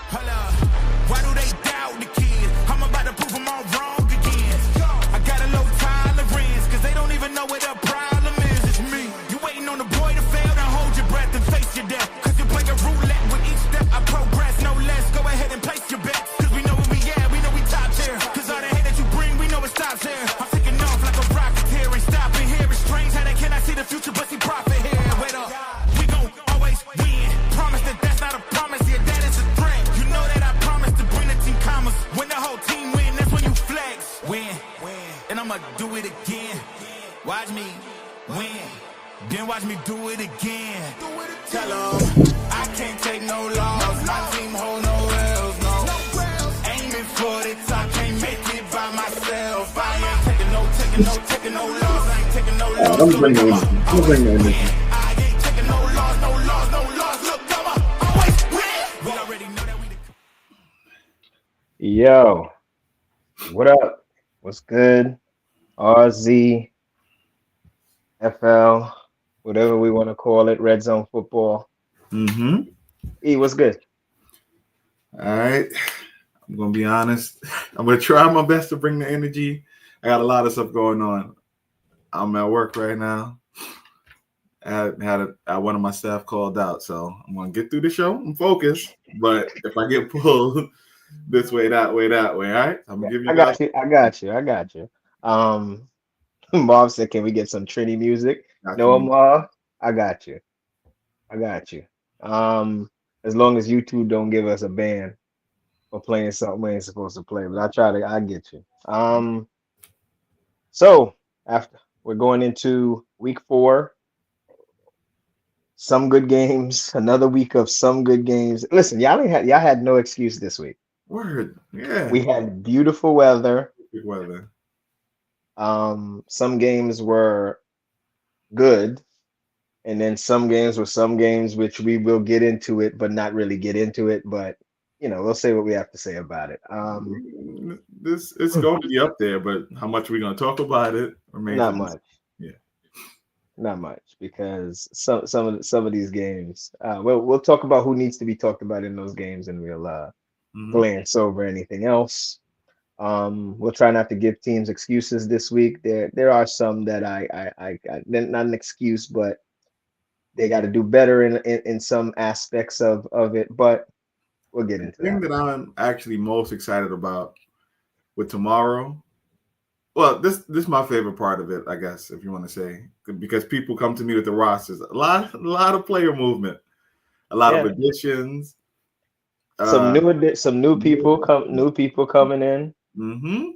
Hold up. Why do they doubt the kid? I'm about to prove them all wrong again. I got a low tolerance, cause they don't even know what the problem is. It's me. You waiting on the boy to fail, then hold your breath and face your death. Cause you play a roulette with each step. I progress, no less. Go ahead and place your bets. Cause we know where we at, we know we top tier. Cause all the hate that you bring, we know it stops here. I'm taking off like a rocket here and stopping here. It's strange how they cannot see the future, but see profit here. Wait up, we gon' always win. Promise that that's not a promise, yeah, that is a threat. You know that I promise to bring the team commas. When the whole team win, that's when you flex. Win, and I'ma do it again. Watch me win, then watch me do it again. Tell 'em I can't take no loss. My team hold no L's, no. Aiming for the top, can't make it by myself. I ain't taking no loss. I ain't taking no loss. I'm bringing it. I'm bringing it. I ain't taking no loss. Look, come on, always win. We already know that we the Yo, what up? What's good? RZ, FL, whatever we want to call it, Red Zone Football. E, what's good? All right. I'm going to be honest. I'm going to try my best to bring the energy. I got a lot of stuff going on. I'm at work right now. I had one of my staff called out, so I'm going to get through the show. I'm focused. But if I get pulled this way, that way, all right? I'm going to give you I got you. Bob said, can we get some Trini music? No, Bob, I got you. As long as you two don't give us a ban for playing something we ain't supposed to play, but I get you. So after we're going into week 4, some good games, another week of some good games. Listen, y'all had no excuse this week. Word, yeah. We had beautiful weather. Good weather. Some games were good, and then some games which we will get into it, but not really get into it. But we'll say what we have to say about it. This it's going to be up there, but how much are we going to talk about it? Not much. Yeah, not much, because some of these games. We'll talk about who needs to be talked about in those games, and we'll glance over anything else. We'll try not to give teams excuses this week. There are some that I not an excuse, but they got to do better in some aspects of it. But we'll get into that. The thing that I'm actually most excited about with tomorrow, well, this is my favorite part of it, I guess, if you want to say, because people come to me with the rosters, a lot of player movement, a lot of additions. Some new people coming in. Mm-hmm.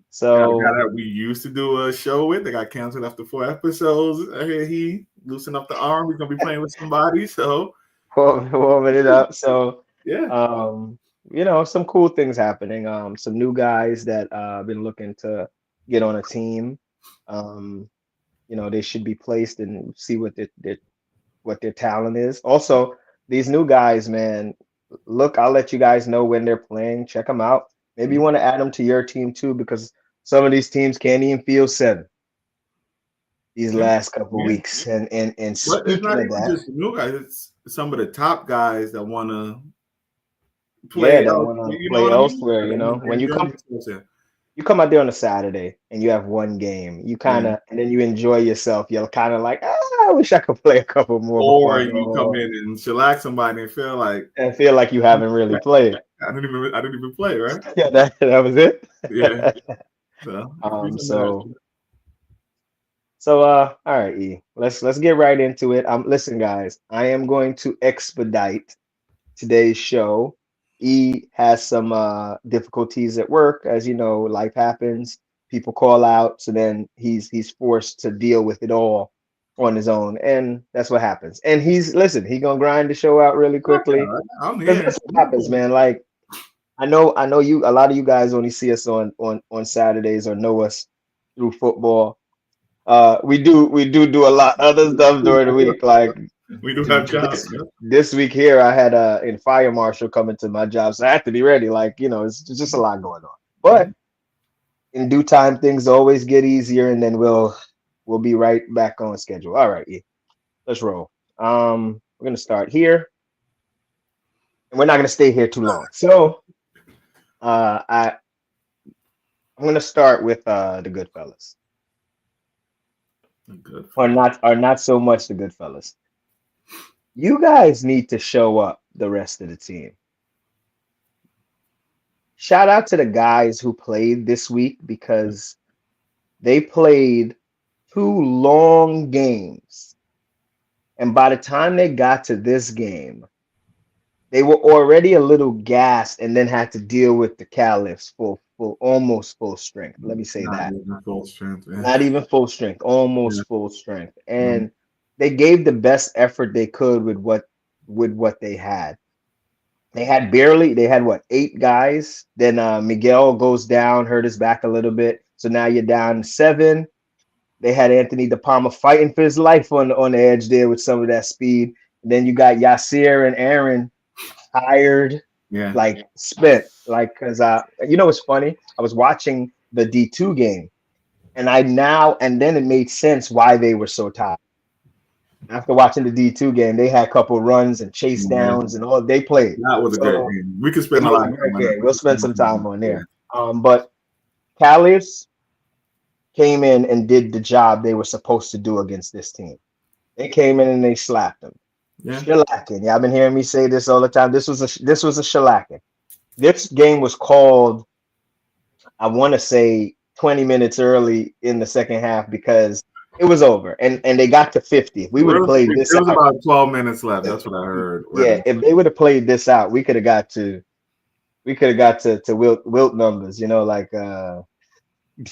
So we used to do a show with. They got canceled after 4 episodes. I hear he loosened up the arm. He's gonna be playing with somebody. So warming it up. So yeah, some cool things happening. Some new guys that been looking to get on a team. They should be placed and see what their talent is. Also, these new guys, man. Look, I'll let you guys know when they're playing. Check them out. Maybe you want to add them to your team too, because some of these teams can't even field 7 these last couple weeks. And speaking it's not of even that, just new guys. It's some of the top guys that want to play. Play elsewhere. When you come out there on a Saturday and you have one game, you kind of and then you enjoy yourself. You're kind of like, I wish I could play a couple more. Or you come in and shellac somebody and feel like you haven't really played. I didn't even play, right? Yeah, that was it. Yeah. So all right, E. Let's get right into it. Listen, guys, I am going to expedite today's show. E has some difficulties at work. As you know, life happens. People call out, so then he's forced to deal with it all on his own, and that's what happens. And he's gonna grind the show out really quickly. I'm here. That's what happens, man. Like I know you. A lot of you guys only see us on Saturdays or know us through football. We do a lot of other stuff during the week. Like we do have jobs. This week here, I had a fire marshal coming to my job, so I have to be ready. Like it's just a lot going on. But in due time, things always get easier, and then we'll be right back on schedule. All right, E, let's roll. We're gonna start here. And we're not going to stay here too long. So I'm going to start with the Goodfellas, Good. or not so much the Goodfellas. You guys need to show up the rest of the team. Shout out to the guys who played this week because they played 2 long games. And by the time they got to this game, they were already a little gassed and then had to deal with the Caliphs almost full strength. Let me say Not that. even full strength, man. Not even full strength, almost Yeah. full strength. And they gave the best effort they could with what they had. They had what, 8 guys. Then Miguel goes down, hurt his back a little bit. So now you're down 7. They had Anthony De Palma fighting for his life on the edge there with some of that speed. And then you got Yasir and Aaron tired, Yeah. like spent, like because you know what's funny? I was watching the D2 game, and then it made sense why they were so tired. After watching the D2 game, they had a couple runs and chase downs and all they played. That was a good game. We could spend a lot of time on it. We'll spend some time on there. But Caliphs came in and did the job they were supposed to do against this team. They came in and they slapped them. Yeah. Shellacking. Y'all been hearing me say this all the time. This was a shellacking. This game was called, I want to say 20 minutes early in the second half because it was over and they got to 50. If we would have played this out, it was out, about 12 minutes left. That's what I heard. Yeah, if they would have played this out, we could have got to Wilt numbers, like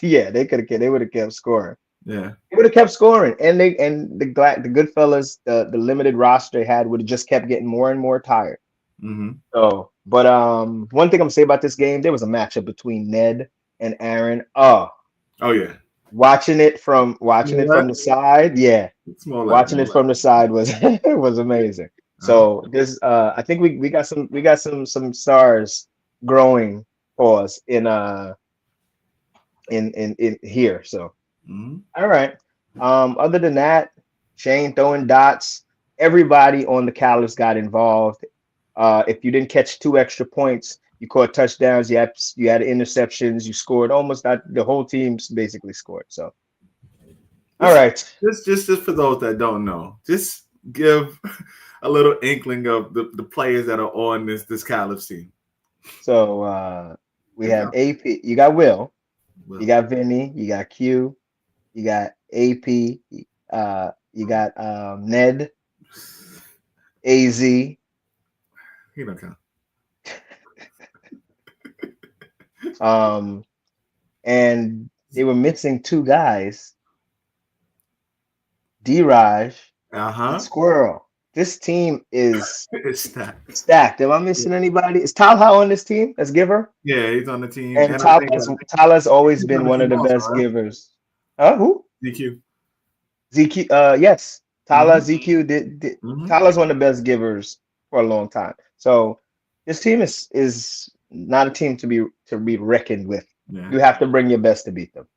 yeah, they would have kept scoring. Yeah. They would have kept scoring. And the Goodfellas, the limited roster they had would have just kept getting more and more tired. Mm-hmm. So, but one thing I'm gonna say about this game, there was a matchup between Ned and Aaron. Oh yeah. Watching it from the side, yeah. Watching it from the side was was amazing. So this I think we got some stars growing for us in here. So all right. Other than that, Shane throwing dots. Everybody on the Caliphs got involved. If you didn't catch 2 extra points, you caught touchdowns, you had interceptions, you scored almost the whole team basically scored. So all right. Just for those that don't know, just give a little inkling of the players that are on this Caliphs team. So we have AP, you got Will, you got Vinny, you got Q, you got AP, you got Ned, AZ. He don't count. And they were missing 2 guys, D-Raj and Squirrel. This team is stacked. Am I missing anybody? Is Talha on this team as giver? Yeah, he's on the team. And Talha's always been one of the best givers. Who? ZQ. Yes. Talha, ZQ Talha's one of the best givers for a long time. So this team is not a team to be reckoned with. Yeah. You have to bring your best to beat them.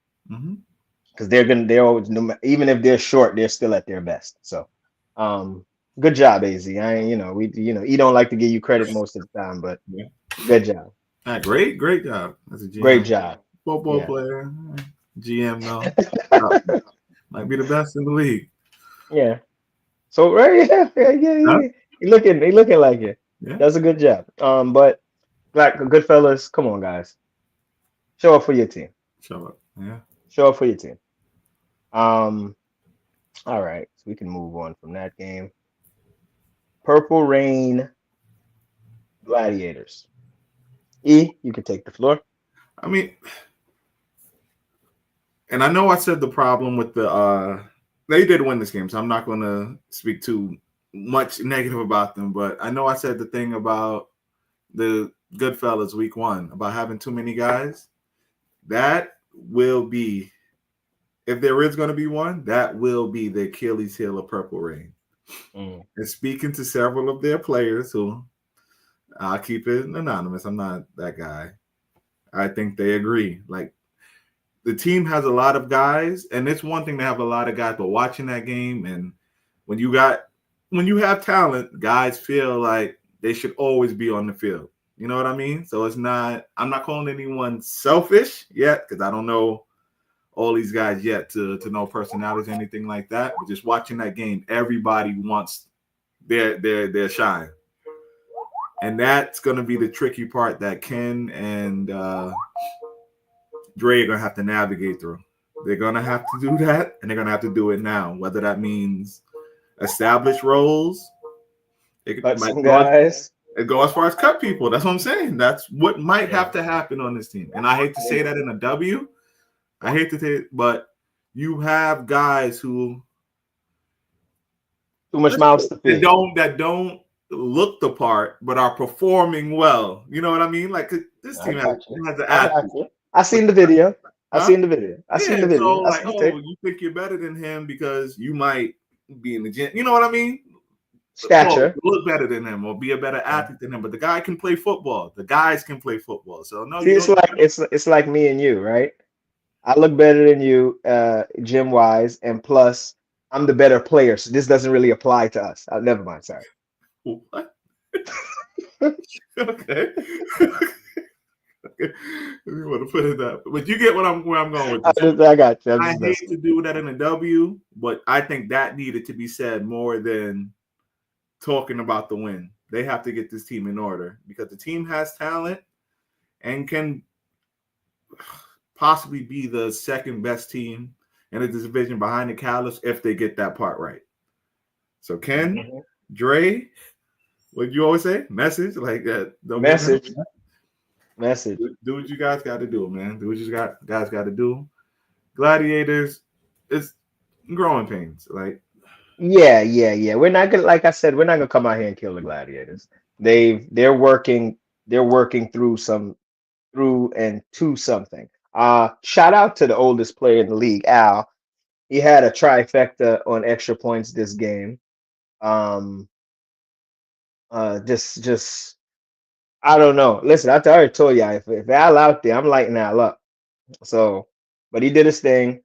Because they're always, even if they're short, they're still at their best. So good job, AZ. You don't like to give you credit most of the time, but good job. Great job. That's a GM. Great job. Football player, GM though. Might be the best in the league. Yeah. So yeah. He looking like it. Yeah. That's a good job. But Goodfellas, come on, guys. Show up for your team. Show up. Yeah. Show up for your team. All right. So we can move on from that game. Purple Rain Gladiators. E, you can take the floor. I mean, and I know I said the problem with they did win this game, so I'm not going to speak too much negative about them, but I know I said the thing about the Goodfellas week 1 about having too many guys. That will be, if there is going to be one, that will be the Achilles heel of Purple Rain. And speaking to several of their players who I'll keep it anonymous, I'm not that guy, I think they agree. Like, the team has a lot of guys, and it's one thing to have a lot of guys, but watching that game, and when you have talent, guys feel like they should always be on the field. You know what I mean? So I'm not calling anyone selfish yet, because I don't know all these guys yet to know personalities or anything like that. But just watching that game, everybody wants their shine. And that's going to be the tricky part that Ken and Dre are going to have to navigate through. They're going to have to do that, and they're going to have to do it now, whether that means establish roles. It might go as far as cut people. That's what I'm saying. That's what might have to happen on this team. And I hate to say that in a W. I hate to say it, but you have guys who too much mouths to feed. That don't look the part, but are performing well. You know what I mean? Like this team has an athlete. I seen the video. I seen the video. So like, you think you're better than him because you might be in the gym. You know what I mean? Stature. Look better than him or be a better athlete than him. But the guy can play football. The guys can play football. So no. See, it's like me and you, right? I look better than you, gym wise, and plus I'm the better player. So this doesn't really apply to us. Never mind. Sorry. What? Okay. You want to put it up, but you get where I'm going with this. I got you. I hate to do that in a W, but I think that needed to be said more than talking about the win. They have to get this team in order because the team has talent and can possibly be the second best team in the division behind the Cowboys if they get that part right. So Ken, Dre, what you always say? Message like that. Message. Do what you guys got to do, man. Do what you guys got to do. Gladiators, it's growing pains. Like, yeah. We're not gonna, like I said, we're not gonna come out here and kill the Gladiators. They're working through something. Shout out to the oldest player in the league, Al. He had a trifecta on extra points this game. Just I don't know. Listen, I already told y'all if Al out there, I'm lighting Al up. So, but he did his thing.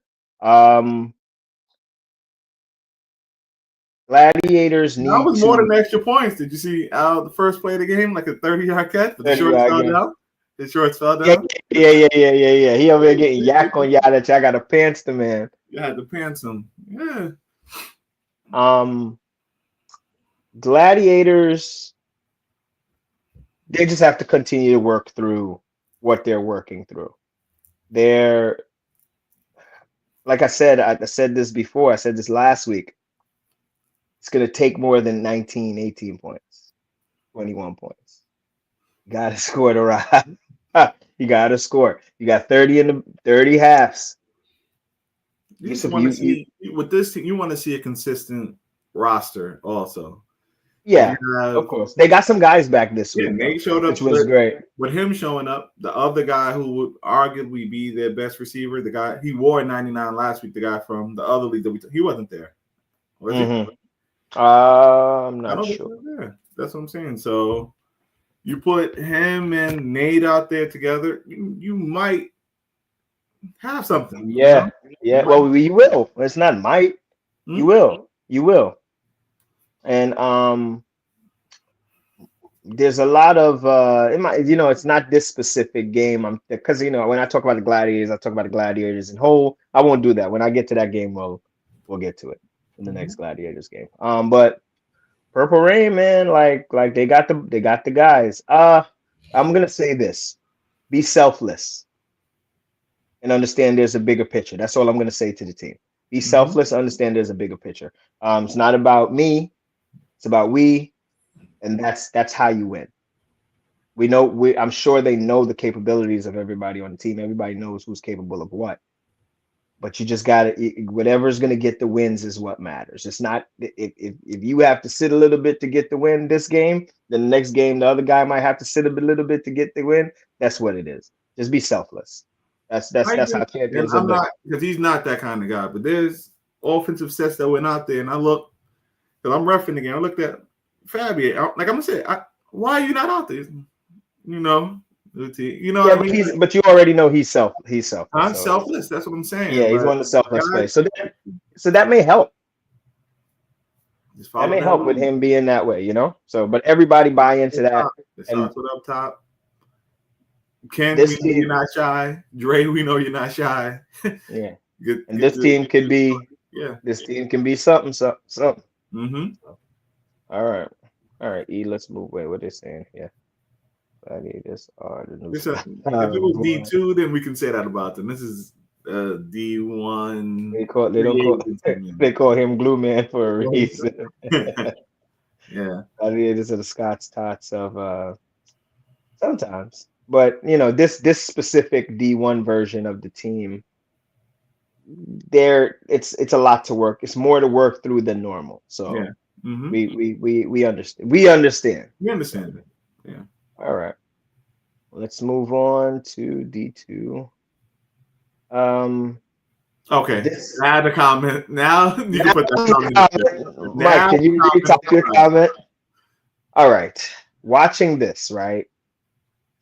Gladiators need. That was more than extra points. Did you see Al the first play of the game, like a 30-yard catch? But the shorts fell down. The shorts fell down. Yeah. He over there getting yak on y'all that y'all got to pants the man. You had to pants him. Yeah. Gladiators. They just have to continue to work through what they're working through. They're, like I said this before. I said this last week. It's going to take more than 19, 18 points, 21 points. You got to score to ride. You got to score. You got 30 halves. With this team, you want to see a consistent roster also. Yeah, of course. They got some guys back this week. Nate showed up, which was great. With him showing up, the other guy who would arguably be their best receiver, the guy he wore 99 last week, the guy from the other league he wasn't there. Was he? I'm not sure. That's what I'm saying. So you put him and Nate out there together, you might have something. Yeah. Well, you will. It's not might. You will. And there's a lot of it's not this specific game. Because when I talk about the Gladiators, I talk about the Gladiators in whole. I won't do that. When I get to that game, we'll get to it in the next Gladiators game. But Purple Rain, man, like they got the guys. I'm gonna say this: be selfless and understand there's a bigger picture. That's all I'm gonna say to the team. Be selfless, understand there's a bigger picture. It's not about me. It's about we, and that's how you win. I'm sure they know the capabilities of everybody on the team. Everybody knows who's capable of what. But you just got to, whatever's going to get the wins is what matters. It's not, if you have to sit a little bit to get the win this game, then the next game, the other guy might have to sit a little bit to get the win. That's what it is. Just be selfless. That's how champions are built. Because he's not that kind of guy. But there's offensive sets that went out there, and I look, because I'm roughing the game. I looked at Fabian. Like I'm gonna say, why are you not out there? What I mean? But you already know he's selfless. I'm selfless. That's what I'm saying. Yeah, he's one of the selfless players. So that may help. Just That follow may that help with lead. him being that way, you know. So, but everybody buy into that. It And starts with up top. Ken, this we know you're team, not shy. Dre, we know you're not shy. yeah, Get, and get this to, team could be yeah. this team can be something, something. Mm-hmm. All right, all right. E, let's move. Wait, what they saying? Yeah, gladiators are the new If sky. it was Boy. D2, then we can say that about them. This is D1 They don't free call agency. they call him Glue Man for a Man. reason. Yeah. Gladiators are the Scots tots of sometimes, but you know this specific D1 version of the team, there it's a lot to work. It's more to work through than normal. Yeah. So Mm-hmm. we understand. We understand. We So, understand it. Yeah. all right. Let's move on to D2. Okay. This Add a comment. Now you can now, put that comment up there. Mike, Now can you comment retype your comment? All right. Watching this, right?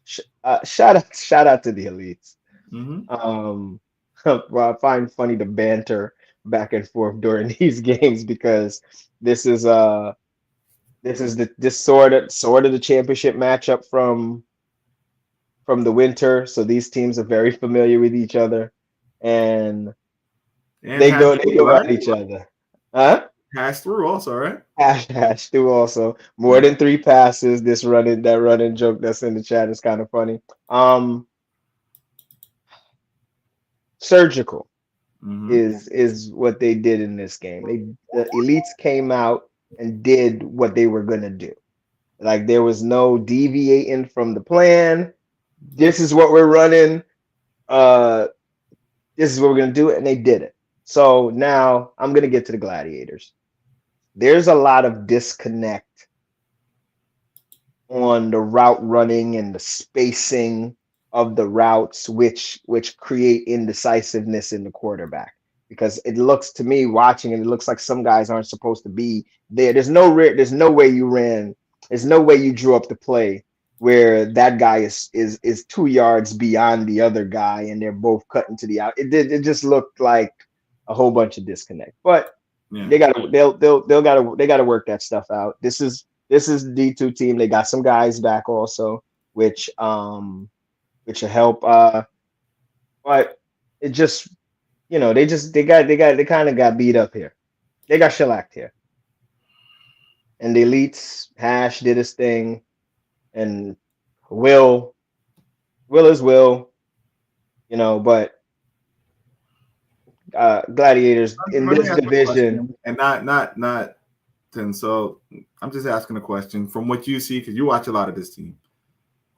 Shout out to the elites. Mm-hmm. Well, I find funny the banter back and forth during these games because this is this sort of the championship matchup from the winter. So these teams are very familiar with each other, and And hash they through, go right? at each other. Huh? Hash through also, right? Hash through also more Yeah. than three passes. That running joke that's in the chat is kind of funny. Surgical Mm-hmm. is what they did in this game. The elites came out and did what they were gonna do. Like there was no deviating from the plan. This is what we're running. Uh, this is what we're gonna do, and they did it. So now I'm gonna get to the gladiators. There's a lot of disconnect on the route running and the spacing of the routes, which create indecisiveness in the quarterback. Because it looks to me watching it, it looks like some guys aren't supposed to be there. There's no way you ran. There's no way you drew up the play where that guy is 2 yards beyond the other guy and they're both cutting to the out. It just looked like a whole bunch of disconnect. But Yeah. they gotta work that stuff out. This is the D2 team. They got some guys back also, which will help. But it just they kind of got beat up here. They got shellacked here. And the elites, Hash did his thing, and Will is Will, but gladiators in Let me this ask you a division. question, and not. And so I'm just asking a question from what you see because you watch a lot of this team.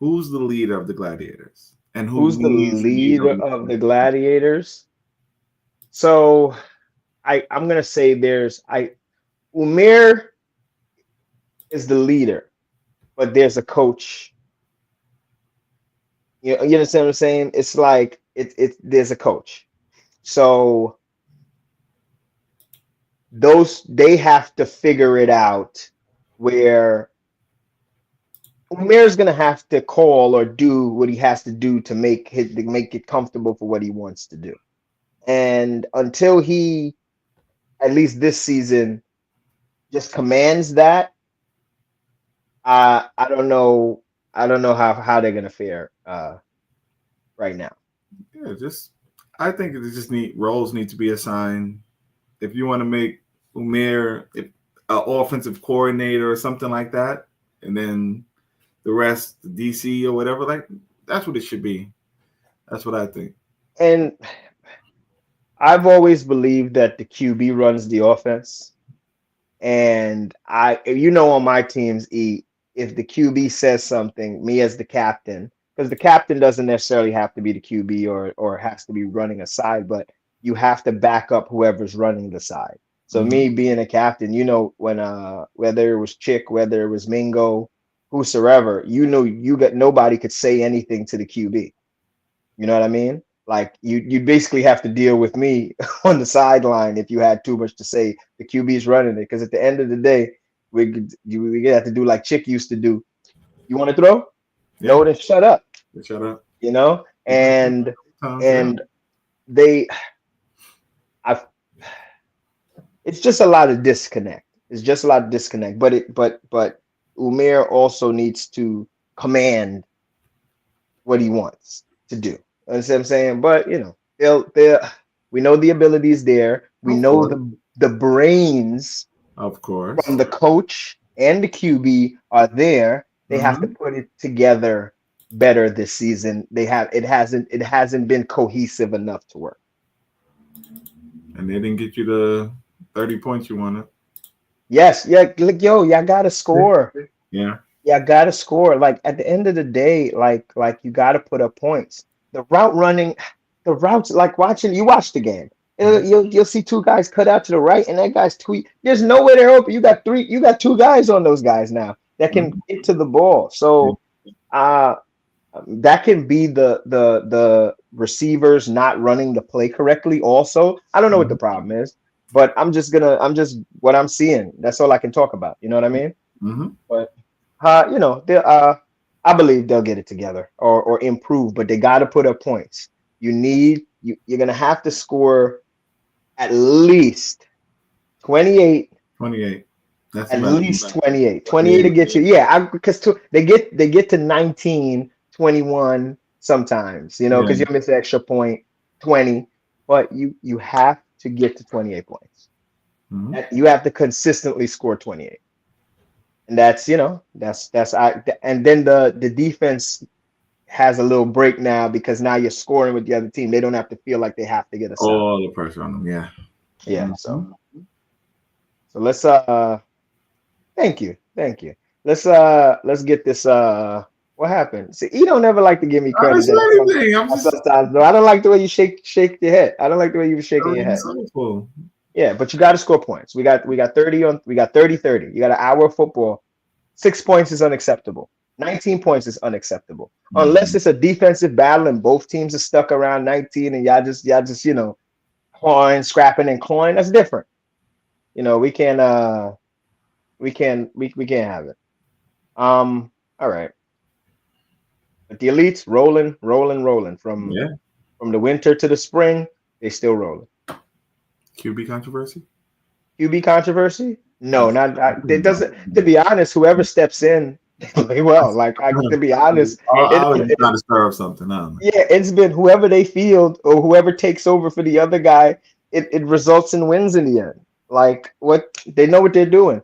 Who's the leader of the Gladiators, and Who's the needs to be leader of the gladiators? So I'm gonna say Umir is the leader, but there's a coach. You understand what I'm saying? It's like there's a coach. So they have to figure it out where Umir's gonna have to call or do what he has to do to make it comfortable for what he wants to do. And until he, at least this season, just commands that, I don't know how they're gonna fare right now. Yeah, I think roles need to be assigned. If you want to make Umir an offensive coordinator or something like that, and then the rest, the DC or whatever, like that's what it should be. That's what I think. And I've always believed that the QB runs the offense. And on my teams, if the QB says something, me as the captain, because the captain doesn't necessarily have to be the QB or has to be running a side, but you have to back up whoever's running the side. So me being a captain, when whether it was Chick, whether it was Mingo, whosoever, nobody could say anything to the QB. You know what I mean? Like you basically have to deal with me on the sideline if you had too much to say. The QB's running it because at the end of the day, we have to do like Chick used to do. You want to throw? Yeah. No, then shut up. Shut up. And it's just a lot of disconnect. It's just a lot of disconnect. But Umair also needs to command what he wants to do. You know what I'm saying? But they'll we know the ability is there. We Of know course. the brains Of course. from the coach and the QB are there. They have to put it together better this season. It hasn't been cohesive enough to work. And they didn't get you the 30 points you wanted. Yes, yeah, like, y'all gotta score. Yeah. Yeah, gotta score. Like at the end of the day, like you gotta put up points. The route running, the routes, like you watch the game. You'll see two guys cut out to the right, and that guy's tweet. There's nowhere they're open. You got two guys on those guys now that can get to the ball. So that can be the receivers not running the play correctly. Also, I don't know what the problem is, but I'm just what I'm seeing. That's all I can talk about. You know what I mean? Mm-hmm. But they I believe they'll get it together or improve, but they got to put up points. You're gonna have to score at least 28. 28. That's At about least 28. 28 to get you. Yeah, because they get to 19, 21 sometimes, because you miss an extra point, 20, but you have to get to 28 points. Mm-hmm. You have to consistently score 28. And that's and then the defense has a little break now because now you're scoring with the other team. They don't have to feel like they have to get a stop. All the pressure on them, yeah. Yeah. Mm-hmm. So let's thank you. Let's get this what happened? See, you don't ever like to give me credit. Sometimes though. I don't like the way you shake your head. I don't like the way you were shaking your head. Soulful. Yeah, but you got to score points. We got 30 we got 30-30. You got an hour of football. 6 points is unacceptable. 19 points is unacceptable. Unless it's a defensive battle and both teams are stuck around 19 and y'all just clawing, scrapping and clawing. That's different. We can't have it. All right. But the elites rolling from the winter to the spring, they still rolling. QB controversy? QB controversy? No, it doesn't. To be honest, whoever steps in, they play well. Like to be honest, I was trying to stir up something. Yeah, it's been whoever they field or whoever takes over for the other guy. It results in wins in the end. Like they know what they're doing.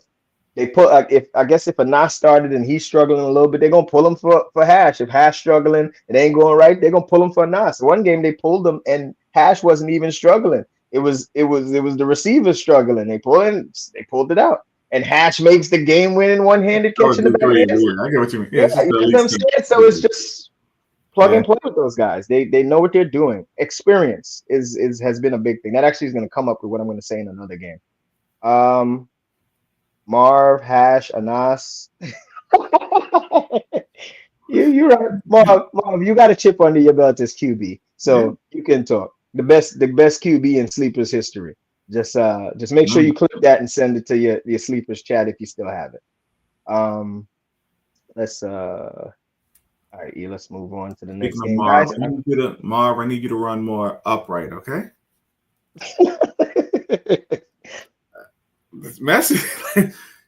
They put if Anas started and he's struggling a little bit, they're gonna pull him for Hash. If Hash struggling, it ain't going right, they're gonna pull him for Anas. One game they pulled him and Hash wasn't even struggling. It was the receivers struggling. They pulled it out. And Hash makes the game-winning one-handed catch in the back. Yeah, I get what you mean. Yeah, you know what I'm saying? So it's just plug and play with those guys. They know what they're doing. Experience has been a big thing. That actually is going to come up with what I'm going to say in another game. Marv, Hash, Anas. You're right. Marv, you got a chip under your belt as QB, so you can talk. The best QB in Sleepers history. Just make sure you clip that and send it to your Sleepers chat if you still have it. Let's all right, let's move on to the next game. Marv, I need you to run more upright, okay? It's messy.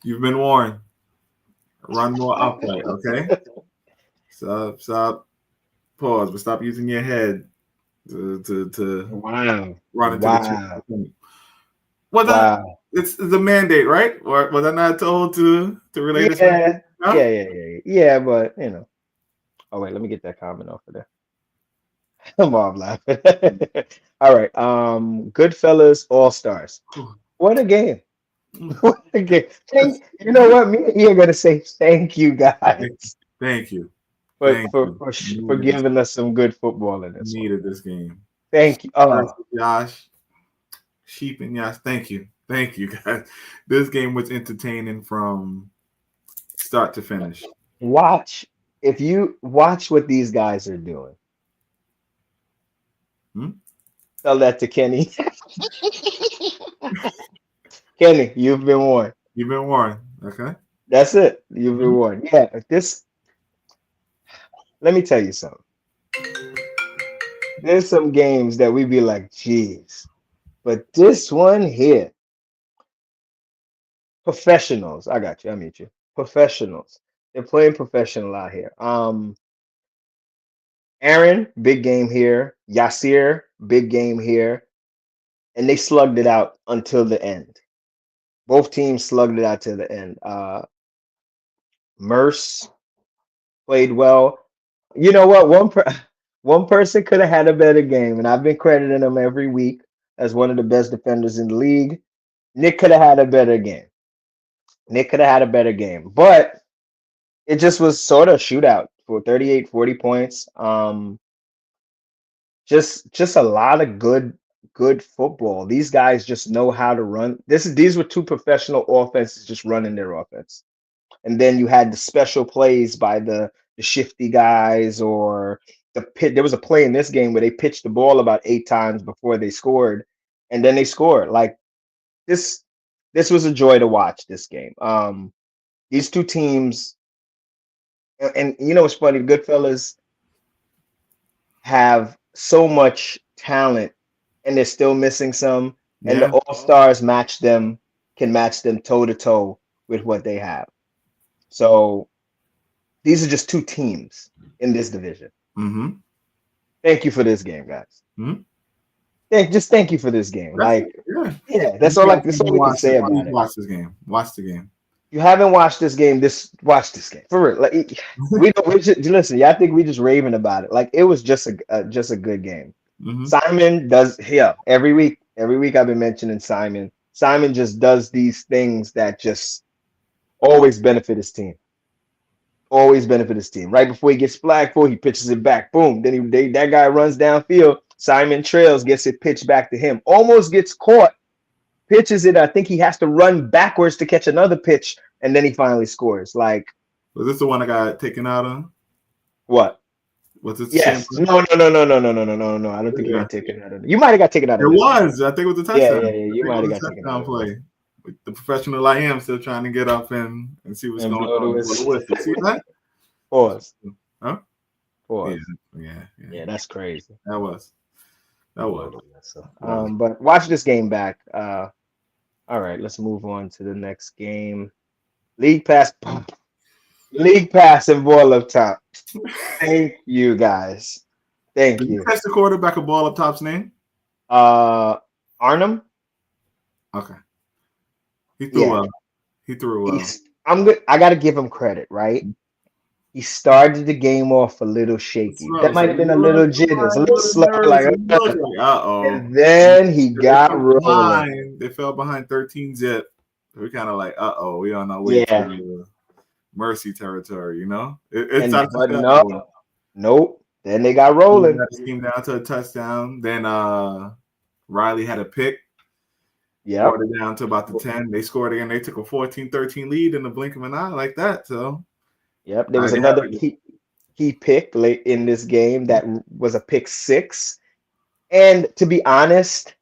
You've been warned. Run more upright, okay? Stop. Pause, but stop using your head to run into the chin. Well, it's the mandate, right? Or was I not told to relate this? Yeah, but Oh wait, let me get that comment off of there. I'm laughing. All right. Goodfellas All Stars. What a game. What a game. You know what? Me and you are gonna say thank you guys. Thank you. For giving us some good football in this. Needed this game. Thank you. Josh. Sheep and Yash. Thank you guys. This game was entertaining from start to finish. If you watch what these guys are doing. Tell that to Kenny. Kenny, you've been warned. You've been warned. Okay. That's it. You've been warned. Yeah. Let me tell you something. There's some games that we be like, geez. But this one here, Professionals. I got you. I meet you. Professionals. They're playing professional out here. Aaron, big game here. Yasir, big game here. And they slugged it out until the end. Both teams slugged it out to the end. Merce played well. You know what? One person could have had a better game, and I've been crediting him every week as one of the best defenders in the league. Nick could have had a better game. Nick could have had a better game, but it just was sort of a shootout for 38, 40 points. Just a lot of good football. These guys just know how to run. These were two professional offenses just running their offense. And then you had the special plays by the shifty guys or the pit. There was a play in this game where they pitched the ball about 8 times before they scored, and then they scored. Like this was a joy to watch this game. These two teams, and you know what's funny, the Goodfellas have so much talent and they're still missing some, and the all-stars can match them toe to toe with what they have. So these are just two teams in this division. Mm-hmm. Thank you for this game, guys. Mm-hmm. Thank you for this game. That's all we can say about it. Watch this game. Watch the game. You haven't watched this game. Watch this game for real. Like listen. Yeah, I think we just raving about it. Like it was just a good game. Mm-hmm. Simon does every week. Every week I've been mentioning Simon. Simon just does these things that just always benefit his team. Always benefit his team. Right before he gets flagged for, he pitches it back. Boom. Then that guy runs downfield. Simon trails, gets it pitched back to him. Almost gets caught. Pitches it. I think he has to run backwards to catch another pitch, and then he finally scores. Like, was this the one that got taken out on? What? Was it? Yes. No. I don't think he got taken out of it. You might have got taken out of it. It was. I think it was a touchdown. Yeah. You might have got taken out of it. The professional I am still trying to get up and see what's going on. See that? Pause. Huh? Pause. Yeah. That's crazy. That was. But watch this game back. All right, let's move on to the next game. League Pass and Ball Up Top. Thank you, guys. Thank you. Did you catch the quarterback of Ball Up Top's name? Arnhem. Okay. He threw well. He threw well. I'm good. I got to give him credit, right? He started the game off a little shaky. That might have been a little jitters, a little slow, like and then he got rolling. They fell behind 13-zip. We're kind of like, we on our way to mercy territory, you know? Nope. Then they got rolling. They came down to a touchdown. Then Riley had a pick. Yeah. Brought it down to about the 10. They scored again. They took a 14-13 lead in the blink of an eye like that. So yep, there was another key pick late in this game that was a pick 6. And to be honest,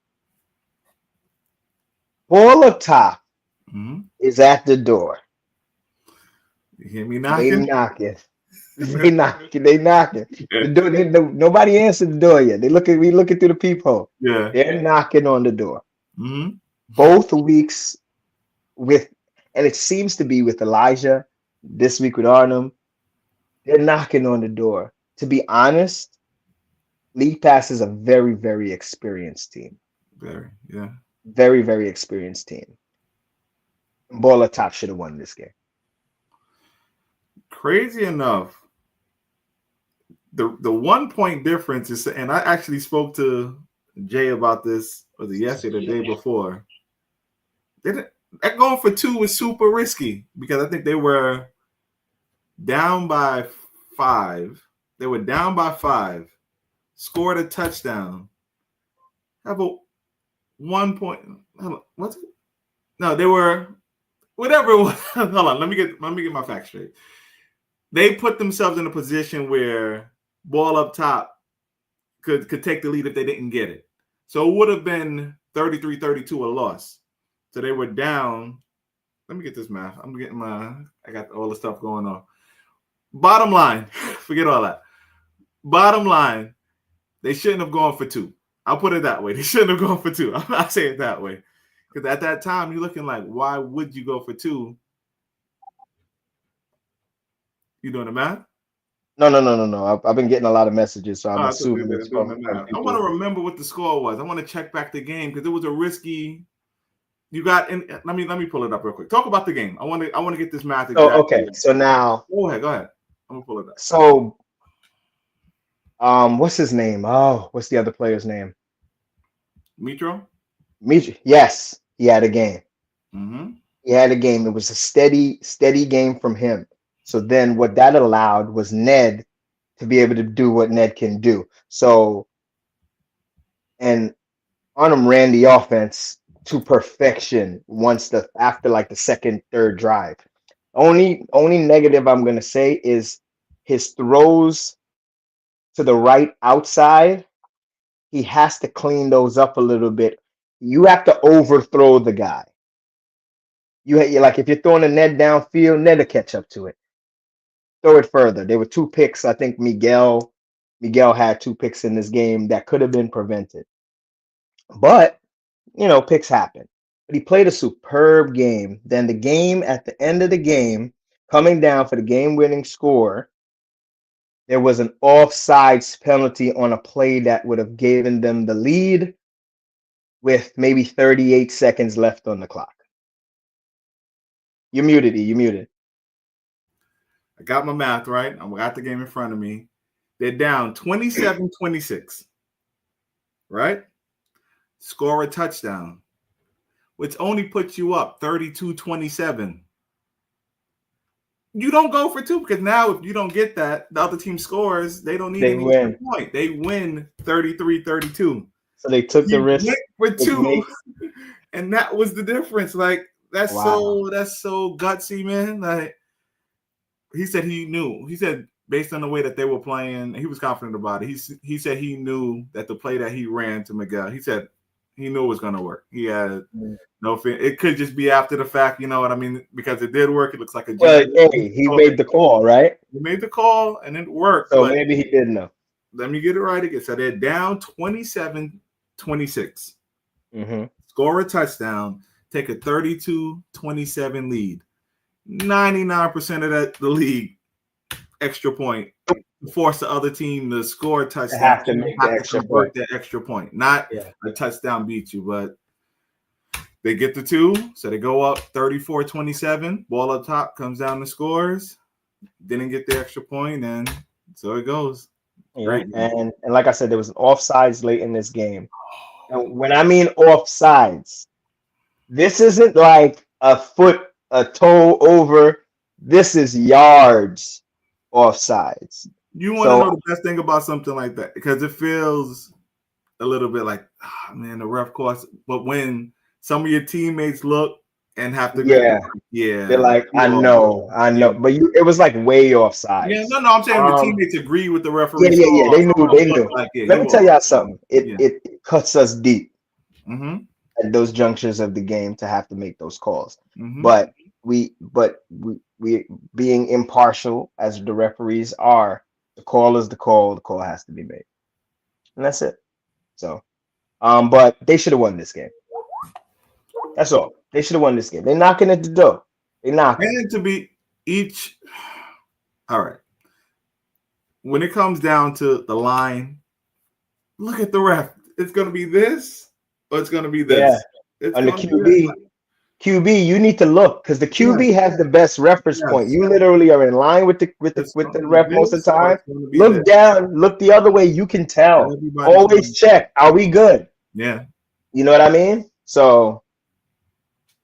Ball Up Top is at the door. You hear me knocking? They knocking. Nobody answered the door yet. We looking through the peephole. Yeah. They're knocking on the door. Mm-hmm. Both weeks and it seems to be with Elijah, this week with Arnhem, they're knocking on the door. To be honest, League Pass is a very, very experienced team. Very, very experienced team. Ball Up Top should have won this game. Crazy enough, the 1 point difference is, and I actually spoke to Jay about this, was it yesterday or the day before? That going for 2 was super risky because I think they were down by 5. They were down by 5, scored a touchdown. Have a 1 point. What's it? No, they were whatever it was. Hold on, let me get my facts straight. They put themselves in a position where Ball Up Top could take the lead if they didn't get it. So it would have been 33-32 a loss. So they were down. Let me get this math. I got all the stuff going on. Bottom line, forget all that. Bottom line, they shouldn't have gone for 2. I'll put it that way. They shouldn't have gone for 2. I'll say it that way. Because at that time, you're looking like, why would you go for 2? You doing the math? No. I've been getting a lot of messages, so I'm Oh, it's okay. assuming it's Doing the from math. I want to people. remember what the score was. I want to check back the game because it was a risky. You got in. Let me pull it up real quick. Talk about the game. I want to get this math exactly. So okay, so now Go ahead. I'm gonna pull it up. So what's his name? Oh, what's the other player's name? Mitro? Yes, he had a game. Mm-hmm. He had a game. It was a steady game from him. So then what that allowed was Ned to be able to do what Ned can do. So, and Arnhem ran the offense to perfection after like the second, third drive. Only negative I'm gonna say is his throws to the right outside. He has to clean those up a little bit. You have to overthrow the guy. You're like, if you're throwing a Ned downfield, Ned will catch up to it. Throw it further. There were 2 picks. I think Miguel had 2 picks in this game that could have been prevented. But, picks happen. But he played a superb game. Then the game, at the end of the game, coming down for the game-winning score, there was an offsides penalty on a play that would have given them the lead with maybe 38 seconds left on the clock. You're muted, E. You're muted. I got my math right. I got the game in front of me. They're down 27-26. Right? Score a touchdown, which only puts you up 32-27. You don't go for 2 because now if you don't get that, the other team scores. They don't need any win. point. They win 33-32. So they took the risk for 2, and that was the difference. Like that's so gutsy, man. Like he said, he knew. He said based on the way that they were playing, he was confident about it. He said he knew that the play that he ran to Miguel, he said he knew it was going to work. He had no fear. It could just be after the fact, you know what I mean? Because it did work. It looks like a. Well, hey, he made the call, right? He made the call and it worked. So maybe he didn't know. Let me get it right again. So they're down 27-26. Mm-hmm. Score a touchdown. Take a 32-27 lead. 99% of the league extra point. Force the other team to score a touchdown. Have to make that extra point. Not a touchdown beat you, but they get the 2, so they go up 34-27. Ball up top, comes down to scores. Didn't get the extra point, and so it goes. Yeah. And like I said, there was an offsides late in this game. And when I mean offsides, this isn't like a toe over. This is yards offsides. You want to know the best thing about something like that? Because it feels a little bit like, man, the ref cost. But when some of your teammates look and have to they're like, I know. But it was like way offside. Yeah, no, I'm saying the teammates agree with the referee. Yeah. They knew. Like, let me tell y'all something. It cuts us deep at those junctures of the game to have to make those calls. But we being impartial as the referees are, the call is the call. The call has to be made, and that's it. So, but they should have won this game. That's all. They should have won this game. They're knocking at the door. They're knocking. And to be each. All right. When it comes down to the line, look at the ref. It's going to be this, or it's going to be this. Yeah. On the QB, you need to look because the QB has the best reference point. You literally are in line with the ref most of the time. Look down, look the other way. You can tell. Always check. Are we good? Yeah. You know what I mean? So,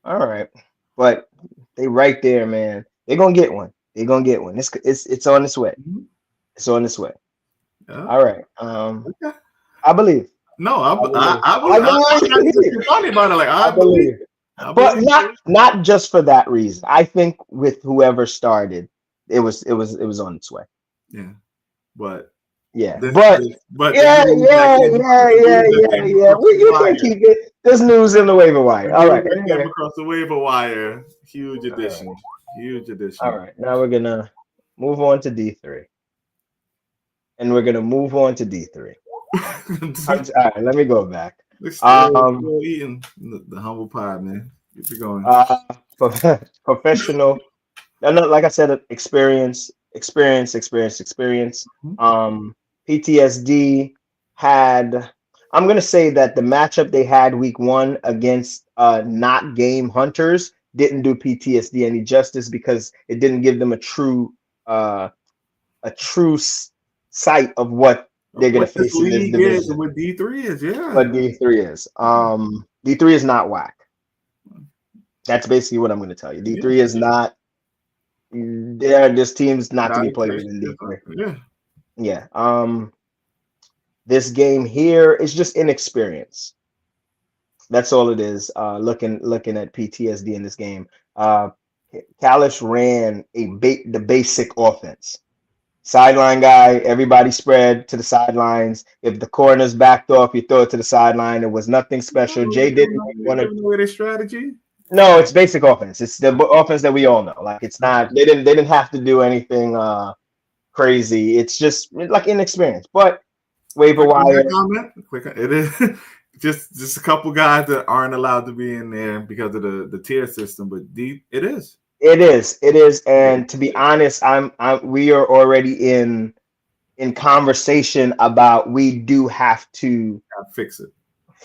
all right, but they right there, man. They're gonna get one. They're gonna get one. It's on its way. It's on its way. Yeah. All right. I believe. No, I believe. Funny about it. Like I believe. But not just for that reason. I think with whoever started, it was on its way. Yeah, but yeah. You can keep it. There's news in the waiver wire. All right. Across the waiver wire. Huge addition. Huge addition. All right. Now we're gonna move on to D3. And we're gonna move on to D3. All right, let me go back. They're still Um, eating the humble pie, man. Keep it going. Professional. No, like I said, experience. Mhm. PTSD had. I'm gonna say that the matchup they had week one against not game hunters didn't do PTSD any justice because it didn't give them uh, a true sight of what they're gonna What this face in this league is and division. what D3 is, yeah. What D3 is. D3 is not whack. That's basically what I'm gonna tell you. Yeah. D3 is not. This team's not to Nah, be it's played with in different. D3. Yeah. Yeah. This game here is just inexperience. That's all it is. Looking at PTSD in this game. Callis ran the basic offense. Sideline guy, everybody spread to the sidelines. If the corner's backed off, you throw it to the sideline. It was nothing special. Jay didn't You want to. giving away their strategy? No, it's basic offense. It's the offense that we all know. Like it's not. They didn't have to do anything crazy. It's just like inexperience. But waiver Quick on that wire. comment. It is just a couple guys that aren't allowed to be in there because of the tier system, but it is. It is. And to be honest, we are already in conversation about we do have to Fix it.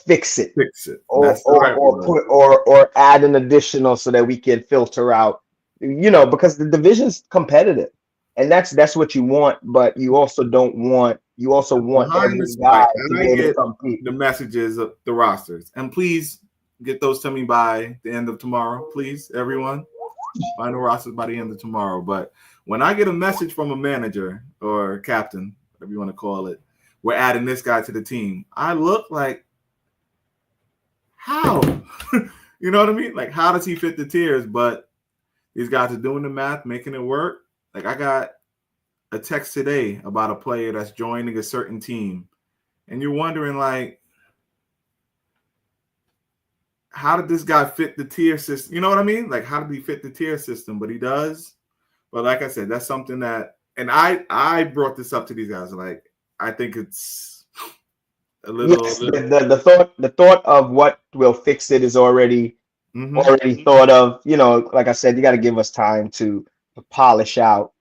fix it Fix it. or That's the right word. put or add an additional so that we can filter out, because the division's competitive and that's what you want, but you also want Behind the every guy spike, to and be I able to get compete. the messages of the rosters, and please get those to me by the end of tomorrow, please, everyone. Find the rosters by the end of tomorrow. But when I get a message from a manager or captain, whatever you want to call it, we're adding this guy to the team, I look like, how? You know what I mean? Like, how does he fit the tiers? But these guys are doing the math, making it work. Like, I got a text today about a player that's joining a certain team, and you're wondering, like, how did this guy fit the tier system? You know what I mean? Like, how did he fit the tier system? But he does. But like I said, that's something that, and I brought this up to these guys. Like, I think it's a little. Yes, the thought of what will fix it is already Mhm. thought of. Like I said, you got to give us time to polish out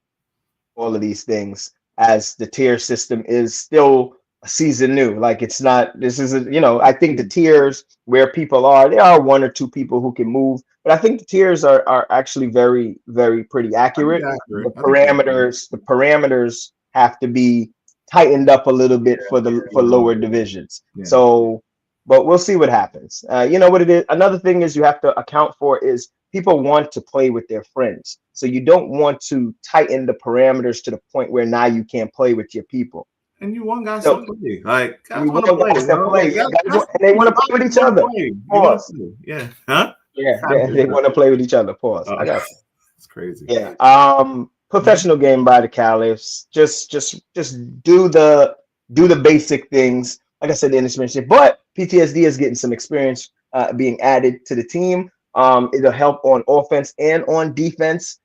all of these things, as the tier system is still a season new. Like it's not. This is I think the tiers where people are, there are one or two people who can move, but I think the tiers are actually very very pretty I think accurate. they're The accurate. I think they're accurate. parameters have to be tightened up a little bit for lower divisions. Yeah. So, but we'll see what happens. You know what it is. Another thing is you have to account for is people want to play with their friends. So you don't want to tighten the parameters to the point where now you can't play with your people. And you want guys So to play. Like, guys you want to want play. guys to play, Like, and they want to play with each other. You want Pause. to play. Yeah. Huh? Yeah, they want to play with each other. Pause. I got you. It's crazy. Yeah. Professional game by the Caliphs. Just do the basic things. Like I said, the inexperience. But PTSD is getting some experience being added to the team. It'll help on offense and on defense.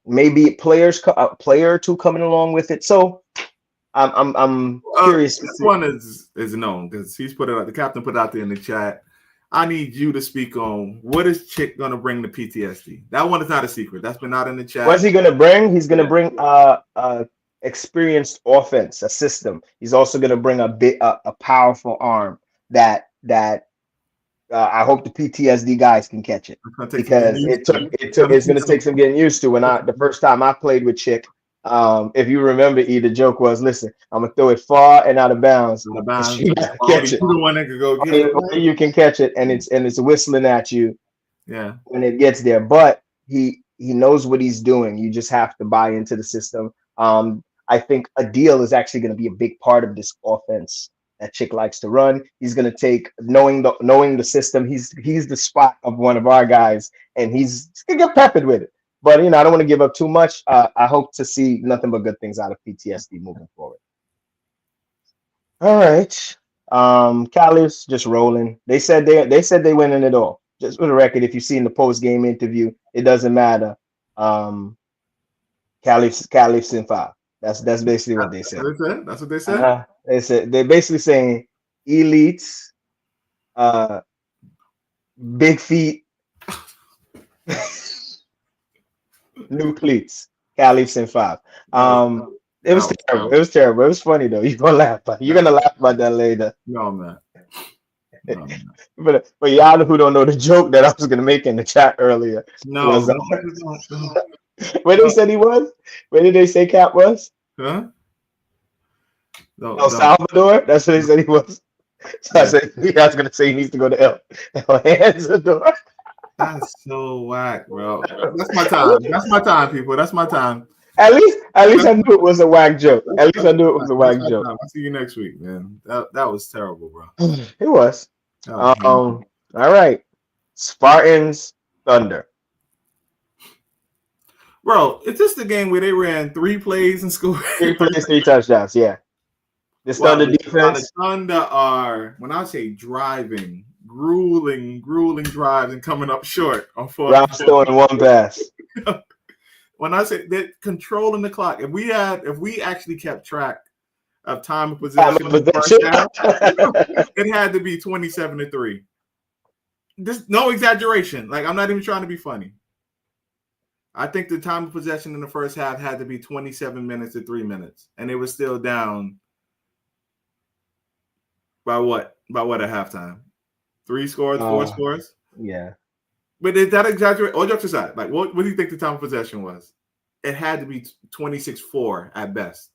Maybe player or two coming along with it. So I'm curious. This one is known because he's put it out. The captain put it out there in the chat. I need you to speak on what is Chick going to bring to PTSD. That one is not a secret. That's been out in the chat. What's he going to bring? He's going to bring experienced offense, a system. He's also going to bring a powerful arm that I hope the PTSD guys can catch it, because it's going to take some getting used to. When the first time I played with Chick, if you remember, the joke was, listen, I'm gonna throw it far and out of bounds. You catch it. The one that can go get it. You can catch it, and it's whistling at you. Yeah. When it gets there, but he knows what he's doing. You just have to buy into the system. I think a deal is actually going to be a big part of this offense that Chick likes to run. He's going to take knowing the system. He's the spot of one of our guys, and he's going to get peppered with it. But I don't want to give up too much. I hope to see nothing but good things out of PTSD moving forward. All right, Cali's just rolling. They said they winning it all. Just for the record, if you've seen the post game interview, it doesn't matter. Cali's in 5. That's basically what they That's said. what they said. That's what they said. They said they're basically saying elites, big feet, new cleats, Caliphs and five. It was terrible. It was terrible. It was funny though. You're gonna laugh. You're gonna laugh about that later. No, I'm not. No, I'm not. But y'all who don't know the joke that I was gonna make in the chat earlier was where they said he was. Where did they say Cap was? Huh? El Salvador. That's what they said he was. So I said I was gonna say he needs to go to El Salvador. That's so whack, bro. That's my time. That's my time, people. That's my time. At least I knew it was a whack joke. At least I knew it was a whack joke. I'll see you next week, man. That was terrible, bro. It was. All right. Spartans Thunder. Bro, is this the game where they ran 3 plays and scored 3 plays, 3 touchdowns? Yeah. This Thunder defense. The Thunder are, when I say driving, grueling drives and coming up short on 4. Round throwing 1 pass. When I say they're controlling the clock, if we actually kept track of time of possession in the first half, it had to be 27-3. This no exaggeration. Like, I'm not even trying to be funny. I think the time of possession in the first half had to be 27 minutes to 3 minutes, and they were still down by what? By what at halftime? 3 scores, 4 scores? Yeah. But is that exaggerate? All jokes aside, like what do you think the time of possession was? It had to be 26-4 at best.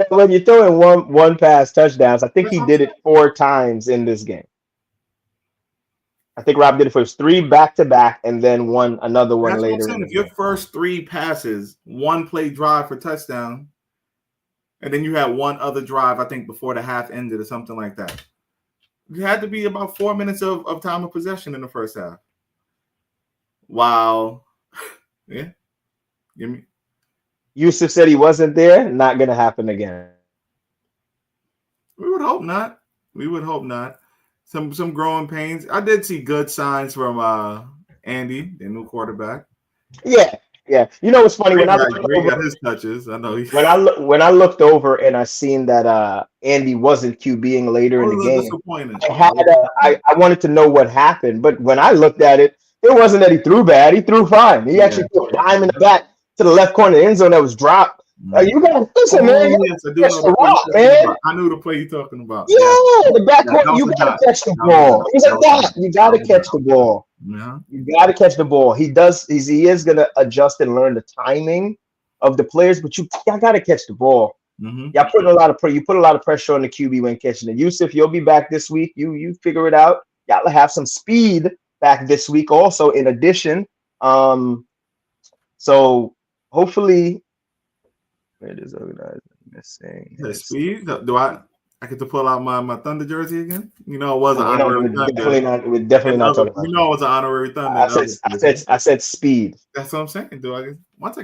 When you throw in one pass touchdowns, I think he did it 4 times in this game. I think Rob did it for 3 back-to-back and then another one That's later. What I'm saying. If your first 3 passes, 1 play drive for touchdown, and then you had 1 other drive, I think, before the half ended or something like that. It had to be about 4 minutes of time of possession in the first half. Wow. Yeah. Give me. Yusuf said he wasn't there. Not going to happen again. We would hope not. Some growing pains. I did see good signs from Andy, the new quarterback. Yeah. You know what's funny? When I got his touches. I know. When I looked over and I seen that Andy wasn't QBing later in the game, I wanted to know what happened. But when I looked at it, it wasn't that he threw bad. He threw fine. He actually threw a dime in the back to the left corner of the end zone that was dropped. You gotta listen, man. Yes, I do know the play you're talking about. I knew the play you're talking about. Yeah, the back corner. You gotta catch the ball. It was a dot. You gotta catch the ball. Yeah. You gotta catch the ball. He is gonna adjust and learn the timing of the players, but y'all gotta catch the ball. Mm-hmm. Y'all put a lot of pressure on the QB when catching it. Yusuf, you'll be back this week. You figure it out. Y'all have some speed back this week also in addition. So hopefully it is organized. Missing the speed. Do I get to pull out my Thunder jersey again? You know, it was an honorary Thunder. We're definitely not talking about. You know, it was an honorary Thunder. I said speed. That's what I'm saying. Once I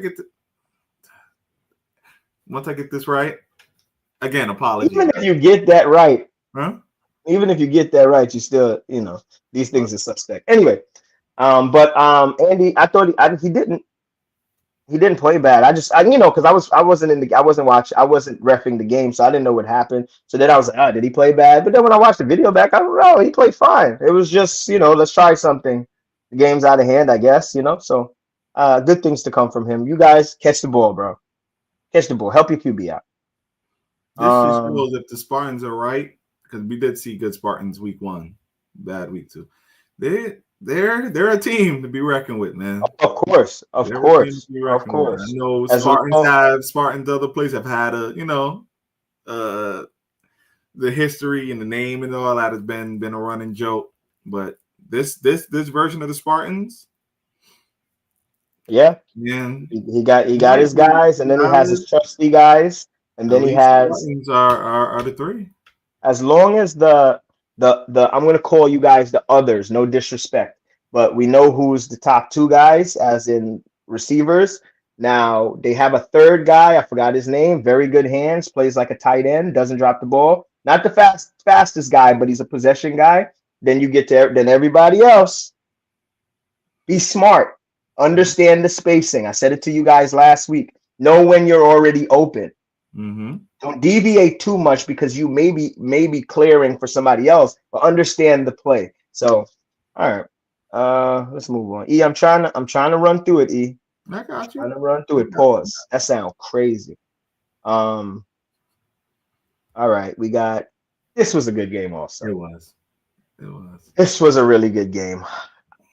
get this right, again, apologies. Even if you get that right, huh? Even if you get that right, you still, these things are suspect. Anyway, but Andy, I thought he didn't play bad. Because I wasn't reffing the game, so I didn't know what happened. So then I was like, did he play bad? But then when I watched the video back, I don't know, he played fine. It was just, let's try something. The game's out of hand, I guess, So good things to come from him. You guys catch the ball, bro. Catch the ball. Help your QB out. This just shows if the Spartans are right, because we did see good Spartans week 1, bad week 2. They're a team to be reckoned with, man. Of course. I know Spartans other places have had the history and the name and all that has been a running joke. But this version of the Spartans, yeah, he got his guys, and then he has his trusty guys, and then he has Spartans are the 3. As long as the I'm going to call you guys the others, no disrespect, but we know who's the top 2 guys, as in receivers. Now they have a third guy. I forgot his name. Very good hands, plays like a tight end, doesn't drop the ball. Not the fastest guy, but he's a possession guy. Then you get to then everybody else. Be smart. Understand the spacing. I said it to you guys last week. Know when you're already open. Mm-hmm. Don't deviate too much because you may be clearing for somebody else, but understand the play. So, all right. Let's move on. E, I'm trying to run through it, E. I got you. Trying to run through it. Pause. That sounds crazy. All right, this was a good game also. It was. This was a really good game.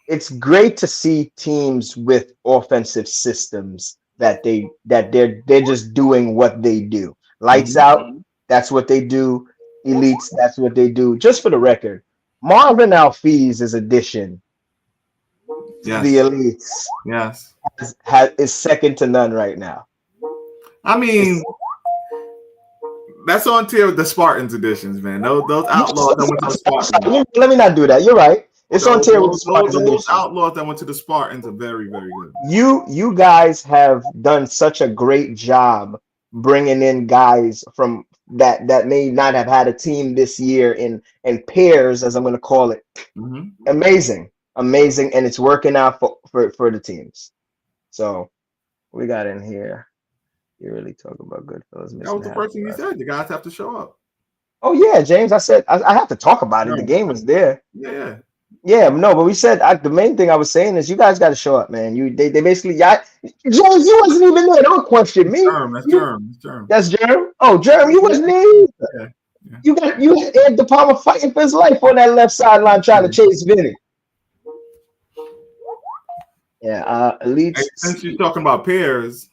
It's great to see teams with offensive systems that they're just doing what they do. Lights out, that's what they do. Elites, that's what they do. Just for the record, Marvin Alfee's addition to the elites is second to none right now. I mean, that's on tier with the Spartans editions, man. Those outlaws that went to the Spartans. Let me not do that. You're right. It's on tier with the Spartans. Those outlaws that went to the Spartans are very, very good. You guys have done such a great job bringing in guys from that may not have had a team this year in pairs, as I'm going to call it. Mm-hmm. Amazing, and it's working out for the teams. So we got in here. You really talk about Goodfellas. That was the first thing you said. The guys have to show up. Oh yeah, James. I said I have to talk about it. The game was there. Yeah, no, but we said the main thing I was saying is you guys got to show up, man. They basically, James, you wasn't even there. Don't question me. Germ. That's Germ. Oh, Germ, you wasn't there either. Yeah. You had Ed De Palma fighting for his life on that left sideline trying to chase Vinny. Yeah, elites. Since you're talking about pairs,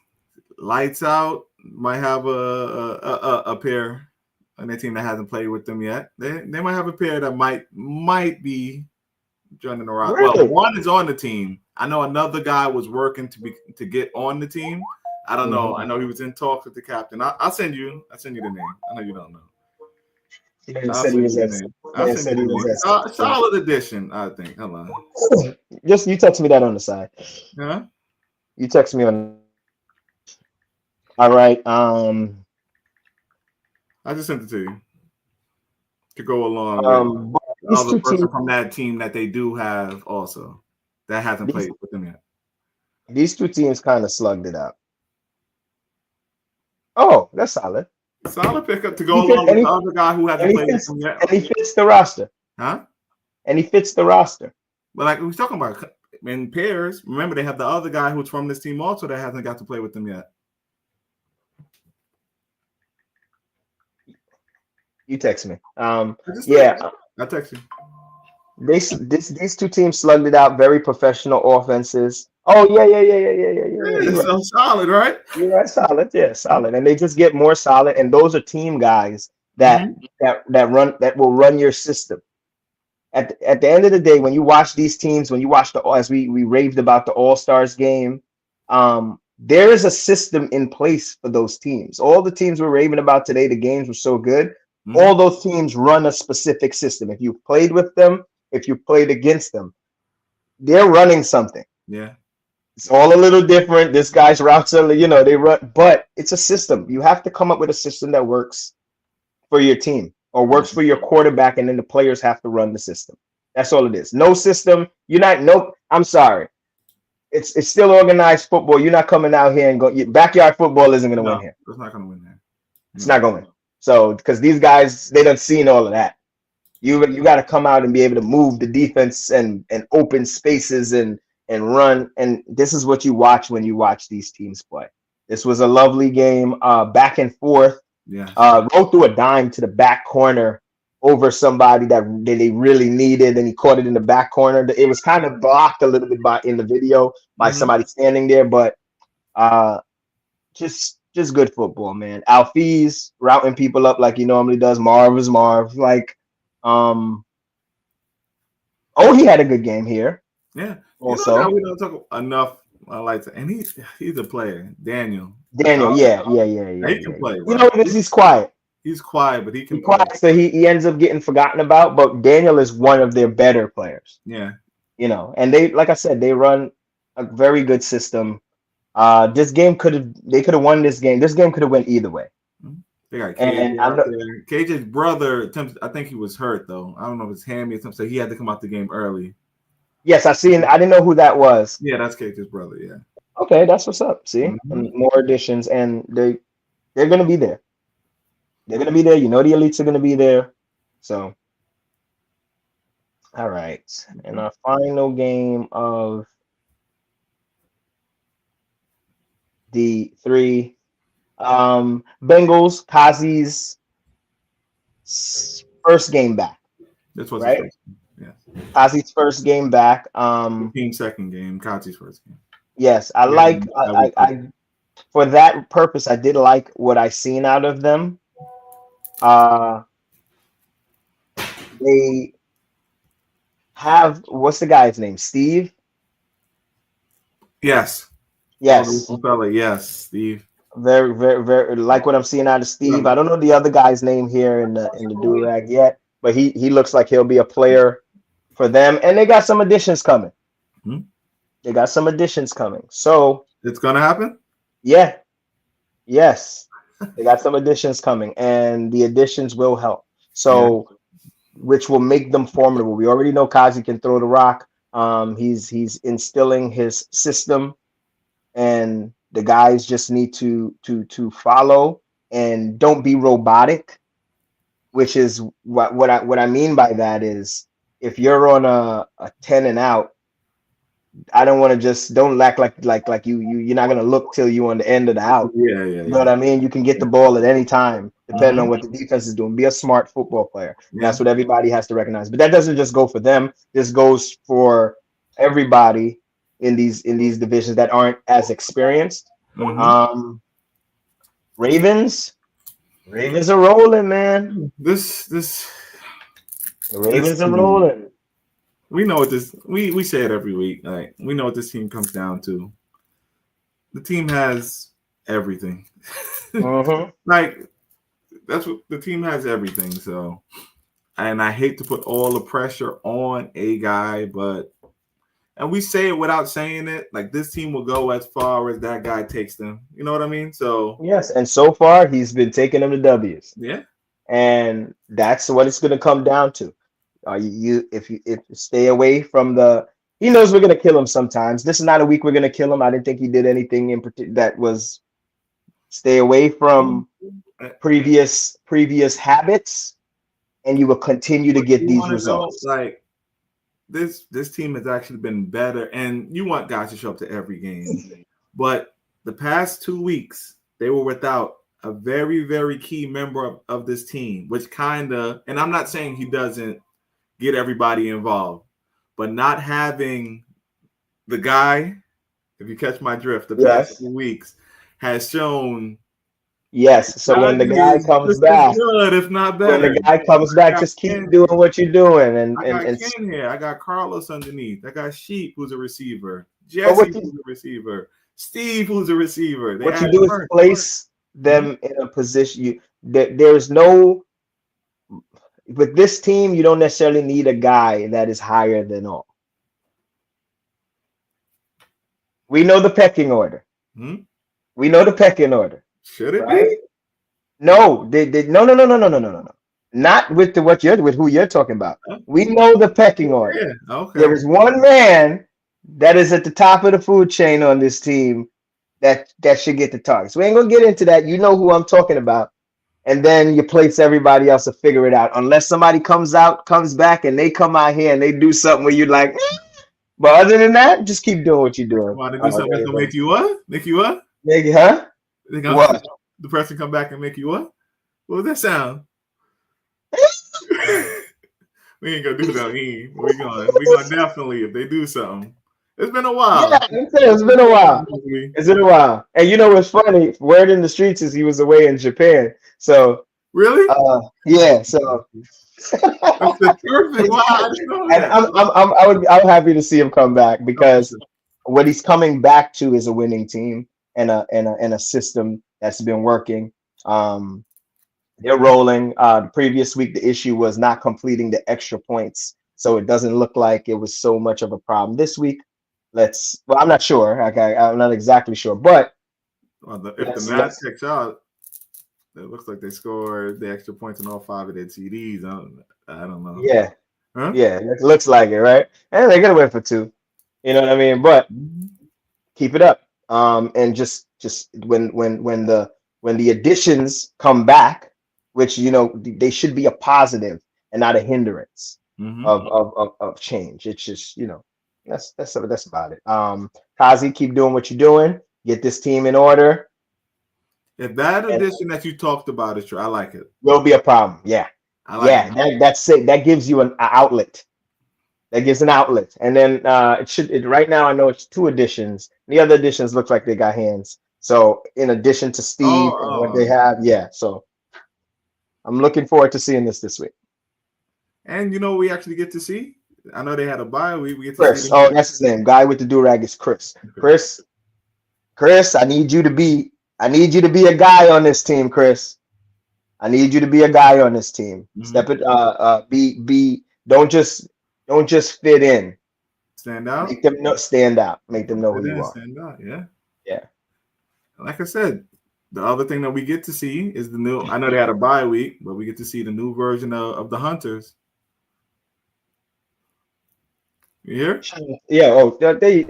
Lights Out might have a pair on their team that hasn't played with them yet. They might have a pair that might be joining around. Really? Well, one is on the team. I know another guy was working to get on the team. I don't know. I know he was in talks with the captain. I'll send you the name. I know you don't know. Solid addition, I think. Hold on. Just you text me that on the side. Yeah. You text me on. All right. I just sent it to you to go along with other person from that team that they do have also that hasn't played with them yet. These two teams kind of slugged it out. Oh, that's solid. Solid pickup to go along with the other guy who hasn't played with them yet. And he fits the roster. Huh? And he fits the roster. But like we was talking about in pairs, remember they have the other guy who's from this team also that hasn't got to play with them yet. You text me. I text you. These two teams slugged it out. Very professional offenses. Oh yeah. So solid, right? You're right, solid. Yeah, solid. And they just get more solid. And those are team guys that will run your system. At the end of the day, when you watch these teams, when you watch as we raved about the All-Stars game, there is a system in place for those teams. All the teams we're raving about today, the games were so good. All those teams run a specific system. If you've played with them, if you played against them, they're running something. Yeah. It's all a little different. This guy's routes are, they run, but it's a system. You have to come up with a system that works for your team or works for your quarterback, and then the players have to run the system. That's all it is. No system. I'm sorry. It's still organized football. You're not coming out here and go. Backyard football isn't going to win here. It's not going to win there. It's not going to win. So, because these guys, they done seen all of that. You got to come out and be able to move the defense and open spaces and run. And this is what you watch when you watch these teams play. This was a lovely game, back and forth. Yeah. Rolled through a dime to the back corner over somebody that they really needed, and he caught it in the back corner. It was kind of blocked a little bit in the video by somebody standing there, but just good football, man. Alfee's routing people up like he normally does. Marv is Marv. Like, he had a good game here. Yeah. Also, we don't talk enough. I like to, and he's a player. Daniel. Yeah. He can play. Right? You know what it is? He's quiet. He's quiet, but he can play. Quiet, so he ends up getting forgotten about. But Daniel is one of their better players. Yeah. And they, like I said, they run a very good system. This game they could have won this game. This game could have went either way. They got KJ. KJ's brother, I think he was hurt though. I don't know if it's hammy or something. So he had to come out the game early. Yes, I seen. I didn't know who that was. Yeah, that's Cage's brother. Yeah. Okay, that's what's up. See, Mhm. and more additions, and they're gonna be there. They're gonna be there. You know, the elites are gonna be there. So, all right. And our final game of the three, Bengals, Kazi's first game back, This was his right? first game. Yeah. Kazi's first game back. The team's second game, Kazi's first game. Yes, I Yeah, like. I for that purpose, I did like what I seen out of them. Uh, they have what's the guy's name? Steve. Yes. Yes, Fella, yes, Steve. very, very, very like what I'm seeing out of Steve. I don't know the other guy's name here in the do-rag yet, but he looks like he'll be a player for them, and they got some additions coming. Hmm? They got some additions coming. So It's gonna happen? yeah, yes, they got some additions coming, and the additions will help. Yeah. So which will make them formidable. We already know Kazi can throw the rock. He's instilling his system, and the guys just need to follow and don't be robotic. Which is what I mean by that is if you're on a 10 and out, I don't want to just don't act like you're not gonna look till you on the end of the out. Yeah, You know what I mean? You can get the ball at any time, depending on Mhm. what the defense is doing. Be a smart football player. And Yeah. that's what everybody has to recognize. But that doesn't just go for them. This goes for everybody in these divisions that aren't as experienced. Mhm. Um, Ravens, Ravens are rolling, man. This The this Ravens are team. rolling. We know what this we say it every week. Like we know what this team comes down to. The team has everything. Mm-hmm. Like that's what the team has everything. So and I hate to put all the pressure on a guy, but and we say it without saying it, like this team will go as far as that guy takes them. You know what I mean? So Yes, and so far he's been taking them to W's, yeah. and that's what it's going to come down to. If you stay away from the, he knows we're gonna kill him sometimes. This is not a week we're gonna kill him. I didn't think he did anything in particular that was stay away from previous habits, and you will continue to get You these want to know, results. like this team has actually been better, and you want guys to show up to every game, but the past 2 weeks they were without a very very key member of this team, which kind of, and I'm not saying he doesn't get everybody involved, but not having the guy, if you catch my drift, the past Yes, 2 weeks has shown yes. So when the Kazi guy is comes just as back, good, if not when better. the guy comes I back, got just keep Ken doing here. what you're doing, and I and got and. Ken here. I got Carlos underneath. I got Sheep, who's a receiver. But Jesse, who's a receiver. Steve, who's a receiver. They what you added do is Mertz. place Mhm. them in a position. There's no, with this team, you don't necessarily need a guy that is higher than all. We know the pecking order. Hmm? We know the pecking order, Should it right? be? No, no. Not with with who you're talking about. Huh? We know the pecking order. Yeah. There Okay. is one man that is at the top of the food chain on this team that should get the targets. We ain't gonna get into that. You know who I'm talking about. And then you place everybody else to figure it out. Unless somebody comes back, and they come out here and they do something where you're like, "Eh." But other than that, just keep doing what you're Come doing. on to do something that's gonna make you what? Make you what? Nigga, huh? They gonna, What? the person come back and make you what? What does that sound? We ain't gonna do that. We gonna definitely, if they do something. It's been a Yeah, while. I'm saying it's been a while. It's been a while. And you know what's funny? Word in the streets is he was away in Japan. So Really? yeah, so That's the perfect. Wow, I didn't know and that. I'm happy to see him come back, Oh, for because sure. what he's coming back to is a winning team and a system that's been working. Um, they're rolling. The previous week, the issue was not completing the extra points, so it doesn't look like it was so much of a problem this week. Well, I'm not sure. Okay, I'm not exactly sure, but Well, if the let's math let's checks out, it looks like they scored the extra points in all 5 of their TDs. I don't know. yeah. Huh? Yeah, it looks like it, right? And they're gonna win for 2. You know what I mean? But keep it up. And just when the additions come back, which they should be a positive and not a hindrance Mm-hmm. of change. It's just that's about it. Kazi, keep doing what you're doing. Get this team in order. If that And addition that you talked about is true, I like it. will be a problem. Yeah, I like it. that's it. That gives you an outlet. That gives an outlet, and then right now I know it's 2 additions. The other additions look like they got hands. So in addition to Steve and what they have, yeah. So I'm looking forward to seeing this week. And we actually get to see. I know they had a bye. We get to Chris. see. Oh, that's his name. Guy with the do-rag is Chris. Chris, I need you to be a guy on this team, Chris. I need you to be a guy on this team. Mm-hmm. Step it. Don't just fit in. Stand out. Make them stand out. Make them know who you are. Stand out. Yeah. Yeah. Like I said, the other thing that we get to see is the new. I know they had a bye week, but we get to see the new version of the Hunters. You hear? Yeah. Oh,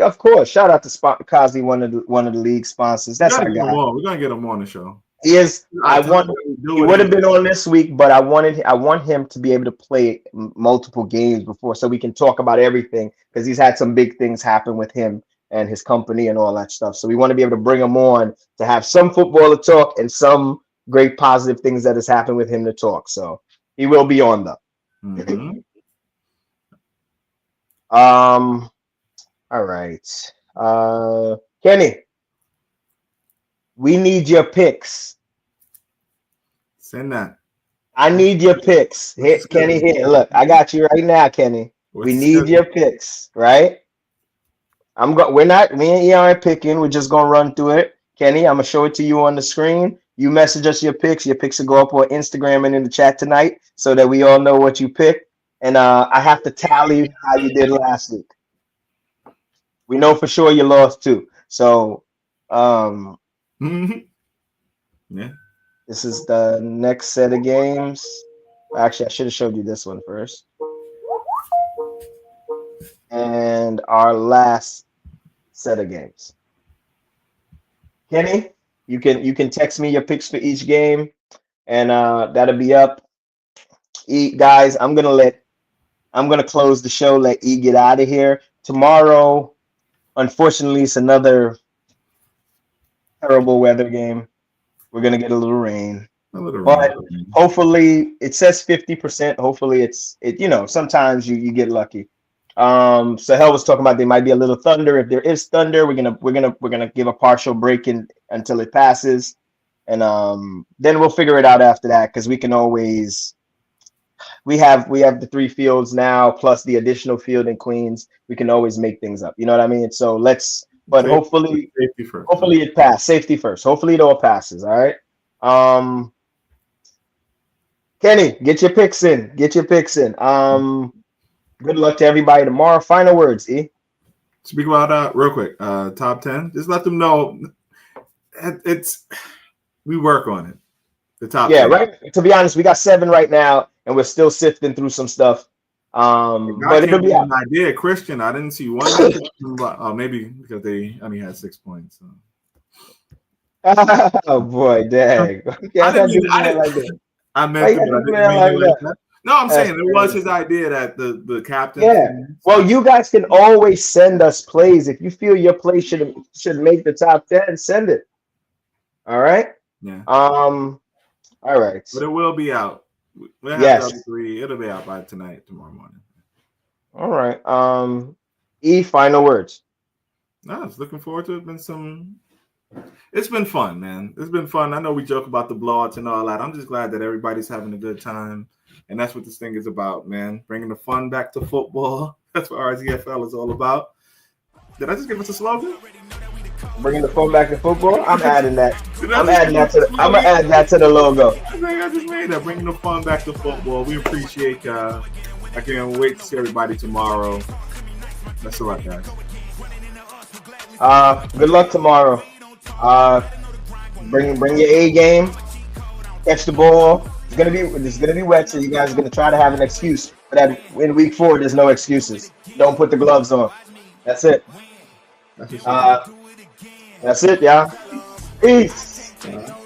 of course. Shout out to Kazi, one of the league sponsors. That's our guy. We're gonna get him on the show. He is. He would have been on this week, but I want him to be able to play multiple games before, so we can talk about everything, because he's had some big things happen with him and his company and all that stuff. So we want to be able to bring him on to have some football to talk and some great positive things that has happened with him to talk. So he will be on though. Mm-hmm. All right. Kenny, we need your picks. Send that. I need your picks. Here, Kenny, here. Look, I got you right now, Kenny. We need your picks, right? Me and E aren't picking. We're just gonna run through it. Kenny, I'm gonna show it to you on the screen. You message us your picks. Your picks will go up on Instagram and in the chat tonight, so that we all know what you picked. And I have to tally how you did last week. We know for sure you lost too. So, Yeah. This is the next set of games. Actually, I should have showed you this one first. And our last set of games. Kenny, you can text me your picks for each game, and that'll be up. Guys, I'm gonna close the show. Let E get out of here. Tomorrow, unfortunately, it's another terrible weather game. We're gonna get a little rain, but hopefully it says 50%. Hopefully sometimes you get lucky. So Hell was talking about there might be a little thunder. If there is thunder, we're gonna give a partial break until it passes, and then we'll figure it out after that, because we can always. We have the 3 fields now plus the additional field in Queens. We can always make things up. You know what I mean? So hopefully it passes. Safety first. Hopefully it all passes. All right. Kenny, get your picks in. Good luck to everybody tomorrow. Final words, E. Speak about real quick. Top 10. Just let them know. We work on it. The top. Yeah, 10. right. To be honest, we got 7 right now, and we're still sifting through some stuff. But it'll be an idea. Christian, I didn't see one. Maybe because they only had 6 points. So. Oh boy, dang. Okay, I meant to, but I didn't mean that. No, I'm saying it was his idea that the captain. Yeah. Well, you guys can always send us plays. If you feel your play should make the top 10, send it. All right. Yeah. All right. But it will be out. We'll have yes. 3. It'll be out by tomorrow morning. All right. E, final words. No, I was looking forward to it. It's been fun, man. It's been fun. I know we joke about the blowouts and all that. I'm just glad that everybody's having a good time. And that's what this thing is about, man. Bringing the fun back to football. That's what RZFL is all about. Did I just give us a slogan? Bringing the fun back to football. I'm adding that. I'm gonna add that to the logo. I just made that. Bringing the fun back to football. We appreciate y'all. I can't wait to see everybody tomorrow. That's a lot, guys. Good luck tomorrow. Bring your A game. Catch the ball. It's gonna be wet, so you guys are gonna try to have an excuse But in week 4, there's no excuses. Don't put the gloves on. That's it. That's what's That's it, y'all. Peace. up.